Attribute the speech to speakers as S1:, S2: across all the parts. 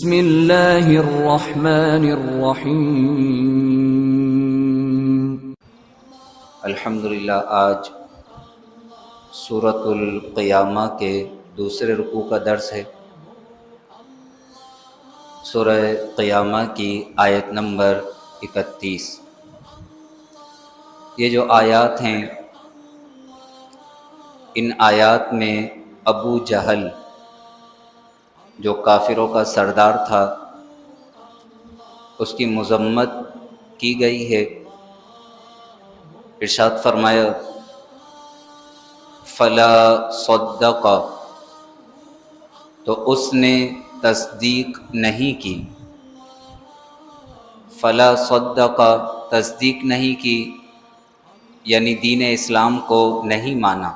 S1: بسم اللہ الرحمن الرحیم۔
S2: الحمدللہ آج سورۃ القیامہ کے دوسرے رکوع کا درس ہے۔ سورہ قیامہ کی آیت نمبر 31۔ یہ جو آیات ہیں، ان آیات میں ابو جہل جو کافروں کا سردار تھا، اس کی مذمت کی گئی ہے۔ ارشاد فرمایا فلا صدق، تو اس نے تصدیق نہیں کی۔ فلا صدق، تصدیق نہیں کی یعنی دین اسلام کو نہیں مانا۔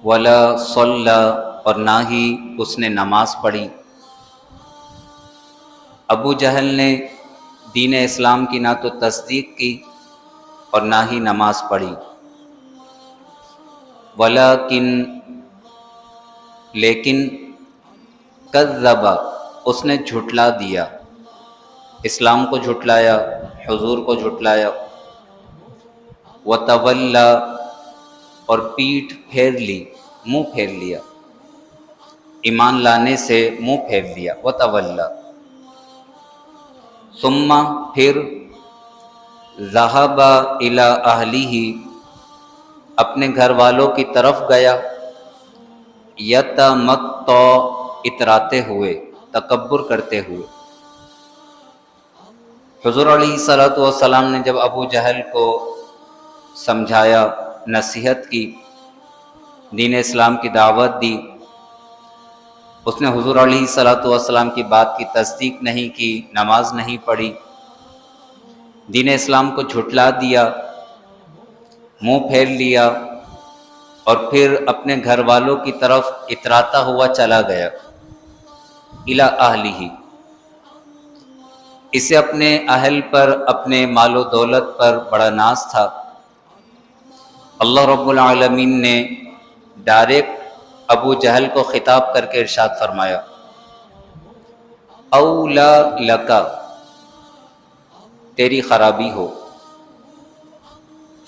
S2: ولا صلی، اور نہ ہی اس نے نماز پڑھی۔ ابو جہل نے دین اسلام کی نہ تو تصدیق کی اور نہ ہی نماز پڑھی۔ لیکن کذب، اس نے جھٹلا دیا، اسلام کو جھٹلایا، حضور کو جھٹلایا۔ وتولی، اور پیٹھ پھیر لی، منہ پھیر لیا، ایمان لانے سے منہ پھیر لیا۔ وتولی، ثم، پھر، ذہب الی اہلہ، اپنے گھر والوں کی طرف گیا، یتمطّع، اتراتے ہوئے، تکبر کرتے ہوئے۔ حضور علیہ الصلوۃ والسلام نے جب ابو جہل کو سمجھایا، نصیحت کی، دین اسلام کی دعوت دی، اس نے حضور علیہ الصلوۃ والسلام کی بات کی تصدیق نہیں کی، نماز نہیں پڑھی، دین اسلام کو جھٹلا دیا، منہ پھیر لیا، اور پھر اپنے گھر والوں کی طرف اتراتا ہوا چلا گیا۔ الی اہلہ، اسے اپنے اہل پر، اپنے مال و دولت پر بڑا ناز تھا۔ اللہ رب العالمین نے ڈائریکٹ ابو جہل کو خطاب کر کے ارشاد فرمایا اولا لکا، تیری خرابی ہو،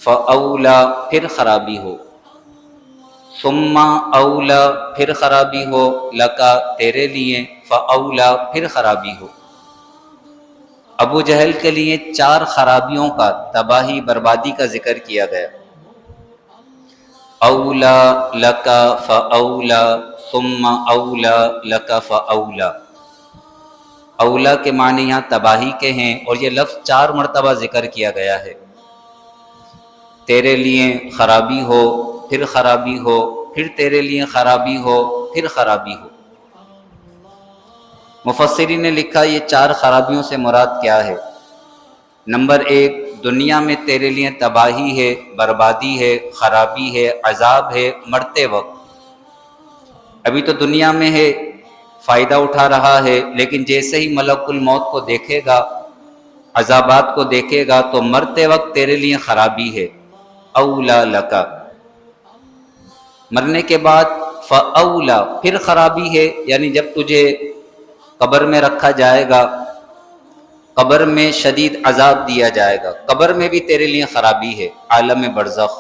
S2: فاولا، پھر خرابی ہو، ثم اولا، پھر خرابی ہو، لکا، تیرے لیے، فاولا، پھر خرابی ہو۔ ابو جہل کے لیے 4 خرابیوں کا، تباہی بربادی کا ذکر کیا گیا۔ اولا لکا فاولا، ثم اولا لکا فاولا۔ اولا کے معنی یہاں تباہی کے ہیں، اور یہ لفظ 4 مرتبہ ذکر کیا گیا ہے۔ تیرے لیے خرابی ہو، پھر خرابی ہو، پھر تیرے لیے خرابی ہو، پھر خرابی ہو۔ مفسرین نے لکھا یہ 4 خرابیوں سے مراد کیا ہے۔ نمبر 1، دنیا میں تیرے لیے تباہی ہے، بربادی ہے، خرابی ہے، عذاب ہے مرتے وقت۔ ابھی تو دنیا میں ہے، فائدہ اٹھا رہا ہے، لیکن جیسے ہی ملک الموت کو دیکھے گا، عذابات کو دیکھے گا، تو مرتے وقت تیرے لیے خرابی ہے۔ اولا لکا، مرنے کے بعد فاولا، پھر خرابی ہے، یعنی جب تجھے قبر میں رکھا جائے گا، قبر میں شدید عذاب دیا جائے گا، قبر میں بھی تیرے لیے خرابی ہے، عالم برزخ۔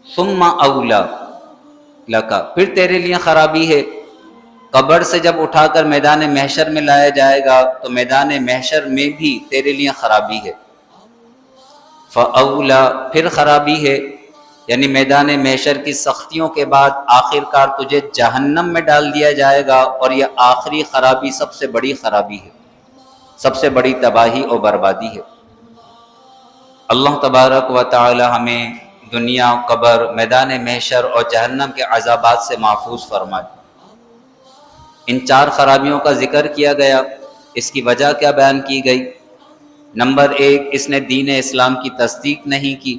S2: ثم اولا لکا، پھر تیرے لیے خرابی ہے، قبر سے جب اٹھا کر میدان محشر میں لایا جائے گا تو میدان محشر میں بھی تیرے لیے خرابی ہے۔ فاولا، پھر خرابی ہے، یعنی میدان محشر کی سختیوں کے بعد آخر کار تجھے جہنم میں ڈال دیا جائے گا، اور یہ آخری خرابی سب سے بڑی خرابی ہے، سب سے بڑی تباہی اور بربادی ہے۔ اللہ تبارک و تعالی ہمیں دنیا، قبر، میدان محشر اور جہنم کے عذابات سے محفوظ فرمائے۔ ان 4 خرابیوں کا ذکر کیا گیا، اس کی وجہ کیا بیان کی گئی؟ نمبر 1، اس نے دین اسلام کی تصدیق نہیں کی۔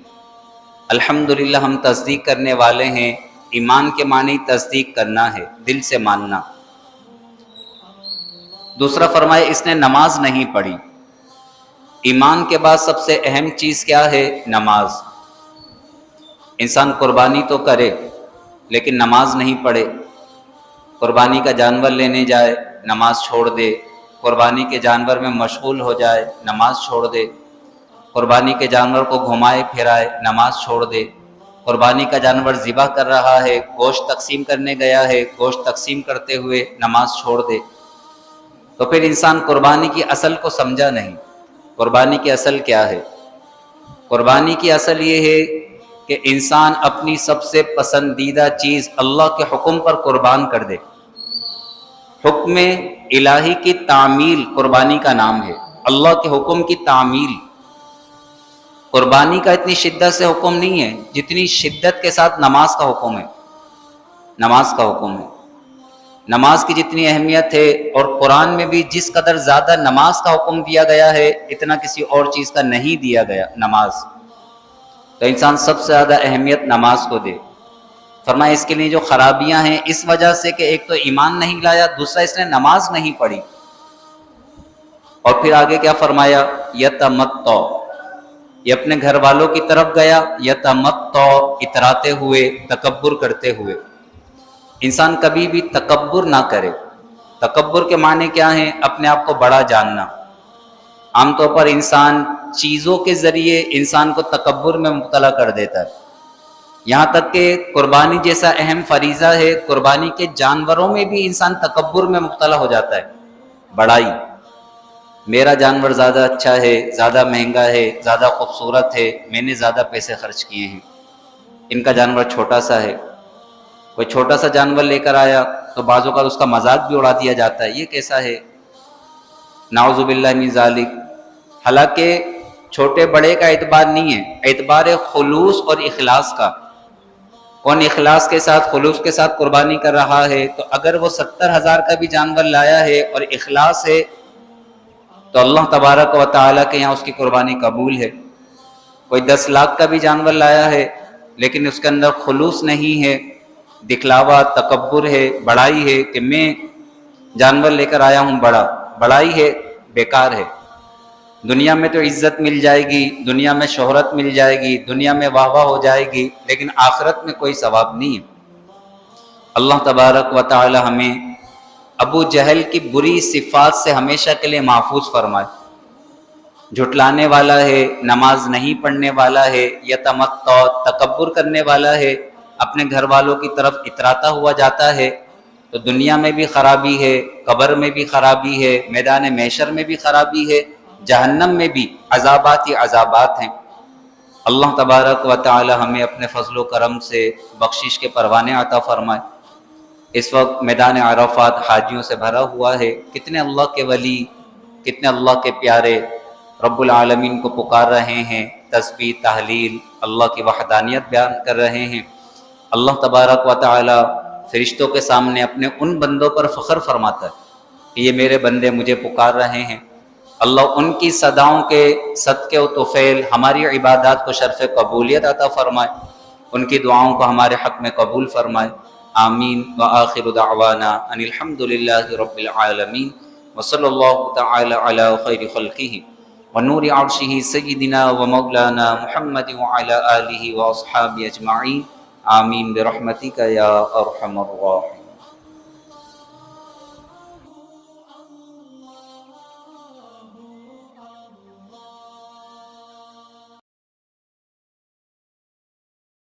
S2: الحمدللہ ہم تصدیق کرنے والے ہیں۔ ایمان کے معنی تصدیق کرنا ہے، دل سے ماننا۔ دوسرا فرمایا اس نے نماز نہیں پڑھی۔ ایمان کے بعد سب سے اہم چیز کیا ہے؟ نماز۔ انسان قربانی تو کرے لیکن نماز نہیں پڑھے، قربانی کا جانور لینے جائے نماز چھوڑ دے، قربانی کے جانور میں مشغول ہو جائے نماز چھوڑ دے، قربانی کے جانور کو گھمائے پھرائے نماز چھوڑ دے، قربانی کا جانور ذبح کر رہا ہے، گوشت تقسیم کرنے گیا ہے، گوشت تقسیم کرتے ہوئے نماز چھوڑ دے، تو پھر انسان قربانی کی اصل کو سمجھا نہیں۔ قربانی کی اصل کیا ہے؟ قربانی کی اصل یہ ہے کہ انسان اپنی سب سے پسندیدہ چیز اللہ کے حکم پر قربان کر دے۔ حکم الہی کی تعمیل قربانی کا نام ہے، اللہ کے حکم کی تعمیل۔ قربانی کا اتنی شدت سے حکم نہیں ہے جتنی شدت کے ساتھ نماز کا حکم ہے۔ نماز کا حکم ہے، نماز کی جتنی اہمیت ہے، اور قرآن میں بھی جس قدر زیادہ نماز کا حکم دیا گیا ہے اتنا کسی اور چیز کا نہیں دیا گیا نماز، تو انسان سب سے زیادہ اہمیت نماز کو دے۔ فرمایا اس کے لیے جو خرابیاں ہیں اس وجہ سے کہ ایک تو ایمان نہیں لایا، دوسرا اس نے نماز نہیں پڑھی۔ اور پھر آگے کیا فرمایا؟ یتمتع، یہ اپنے گھر والوں کی طرف گیا، یتمتع اتراتے ہوئے، تکبر کرتے ہوئے۔ انسان کبھی بھی تکبر نہ کرے۔ تکبر کے معنی کیا ہیں؟ اپنے آپ کو بڑا جاننا۔ عام طور پر انسان چیزوں کے ذریعے انسان کو تکبر میں مبتلا کر دیتا ہے، یہاں تک کہ قربانی جیسا اہم فریضہ ہے، قربانی کے جانوروں میں بھی انسان تکبر میں مبتلا ہو جاتا ہے۔ بڑائی، میرا جانور زیادہ اچھا ہے، زیادہ مہنگا ہے، زیادہ خوبصورت ہے، میں نے زیادہ پیسے خرچ کیے ہیں، ان کا جانور چھوٹا سا ہے۔ کوئی چھوٹا سا جانور لے کر آیا تو بعض اوقات اس کا مذاق بھی اڑا دیا جاتا ہے، یہ کیسا ہے، نعوذ باللہ من ذالک۔ حالانکہ چھوٹے بڑے کا اعتبار نہیں ہے، اعتبار خلوص اور اخلاص کا۔ کون اخلاص کے ساتھ، خلوص کے ساتھ قربانی کر رہا ہے، تو اگر وہ 70,000 کا بھی جانور لایا ہے اور اخلاص ہے تو اللہ تبارک و تعالیٰ کے یہاں اس کی قربانی قبول ہے۔ کوئی 10 لاکھ کا بھی جانور لایا ہے لیکن اس کے اندر خلوص نہیں ہے، دکھلاوا، تکبر ہے، بڑائی ہے کہ میں جانور لے کر آیا ہوں بڑا، بڑائی ہے، بیکار ہے۔ دنیا میں تو عزت مل جائے گی، دنیا میں شہرت مل جائے گی، دنیا میں واہ واہ ہو جائے گی، لیکن آخرت میں کوئی ثواب نہیں ہے۔ اللہ تبارک و تعالی ہمیں ابو جہل کی بری صفات سے ہمیشہ کے لیے محفوظ فرمائے۔ جھٹلانے والا ہے، نماز نہیں پڑھنے والا ہے، یتمتع تکبر کرنے والا ہے، اپنے گھر والوں کی طرف اتراتا ہوا جاتا ہے، تو دنیا میں بھی خرابی ہے، قبر میں بھی خرابی ہے، میدان محشر میں بھی خرابی ہے، جہنم میں بھی عذابات ہی عذابات ہیں۔ اللہ تبارک و تعالی ہمیں اپنے فضل و کرم سے بخشش کے پروانے عطا فرمائے۔ اس وقت میدان عرفات حاجیوں سے بھرا ہوا ہے، کتنے اللہ کے ولی، کتنے اللہ کے پیارے رب العالمین کو پکار رہے ہیں، تسبیح، تحلیل، اللہ کی وحدانیت بیان کر رہے ہیں۔ اللہ تبارک و تعالی فرشتوں کے سامنے اپنے ان بندوں پر فخر فرماتا ہے کہ یہ میرے بندے مجھے پکار رہے ہیں۔ اللہ ان کی صداؤں کے صدقے و طفیل ہماری عبادات کو شرف قبولیت عطا فرمائے، ان کی دعاؤں کو ہمارے حق میں قبول فرمائے، آمین۔ وآخر دعوانا ان الحمد للہ رب العالمین، وصلی اللہ تعالی علی خیر خلقہ ونور عرشہ سیدنا و مولانا محمد وعلی آلہ واصحابہ اجمعین، آمین برحمتک یا ارحم الراحمین۔